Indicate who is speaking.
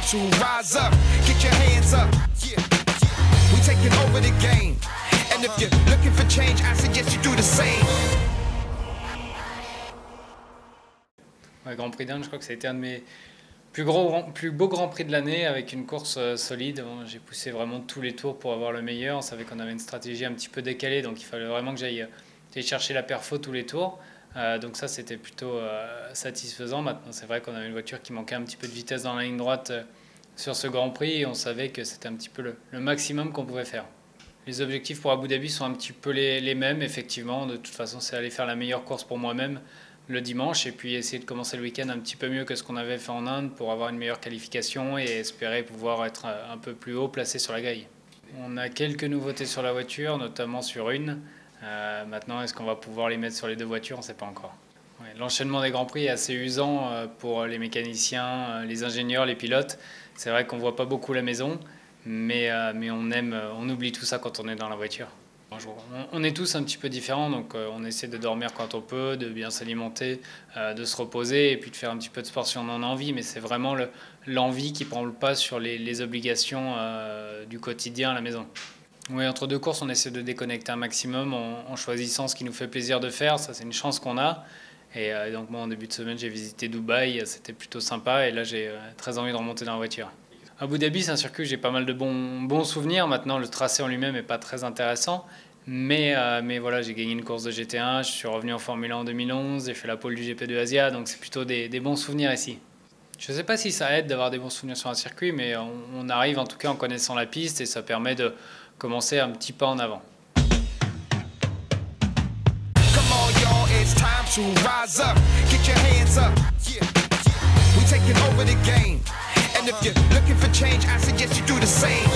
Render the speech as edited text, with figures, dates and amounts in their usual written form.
Speaker 1: to rise up, get your hands up. We taking over the game. And if you're looking for change, I suggest you do the same.
Speaker 2: Ouais, Grand Prix d'Inde, je crois que ça a été un de mes plus beaux Grands Prix de l'année avec une course solide. J'ai poussé vraiment tous les tours pour avoir le meilleur. On savait qu'on avait une stratégie un petit peu décalée, donc il fallait vraiment que j'aille chercher la perfo tous les tours. Donc ça, c'était plutôt satisfaisant. Maintenant, c'est vrai qu'on avait une voiture qui manquait un petit peu de vitesse dans la ligne droite sur ce Grand Prix et on savait que c'était un petit peu le maximum qu'on pouvait faire. Les objectifs pour Abu Dhabi sont un petit peu les mêmes, effectivement. De toute façon, c'est aller faire la meilleure course pour moi-même le dimanche et puis essayer de commencer le week-end un petit peu mieux que ce qu'on avait fait en Inde pour avoir une meilleure qualification et espérer pouvoir être un peu plus haut placé sur la grille. On a quelques nouveautés sur la voiture, notamment sur une. Maintenant, est-ce qu'on va pouvoir les mettre sur les deux voitures? On ne sait pas encore. Ouais, l'enchaînement des Grands Prix est assez usant pour les mécaniciens, les ingénieurs, les pilotes. C'est vrai qu'on ne voit pas beaucoup la maison, mais on oublie tout ça quand on est dans la voiture. On est tous un petit peu différents, donc on essaie de dormir quand on peut, de bien s'alimenter, de se reposer et puis de faire un petit peu de sport si on en a envie, mais c'est vraiment l'envie qui prend le pas sur les obligations du quotidien à la maison. Oui, entre deux courses, on essaie de déconnecter un maximum en choisissant ce qui nous fait plaisir de faire. Ça, c'est une chance qu'on a. Et donc moi, en début de semaine, j'ai visité Dubaï. C'était plutôt sympa. Et là, j'ai très envie de remonter dans la voiture. Abu Dhabi, c'est un circuit où j'ai pas mal de bons souvenirs. Maintenant, le tracé en lui-même n'est pas très intéressant. Mais voilà, j'ai gagné une course de GT1. Je suis revenu en Formule 1 en 2011. J'ai fait la pole du GP2 Asia. Donc, c'est plutôt des bons souvenirs ici. Je ne sais pas si ça aide d'avoir des bons souvenirs sur un circuit, mais on arrive en tout cas en connaissant la piste et ça permet de commencer un petit pas en avant.
Speaker 1: Come on, y'all, it's time to rise up, get your hands up. We taking over the game. And if you're looking for change, I suggest you do the same.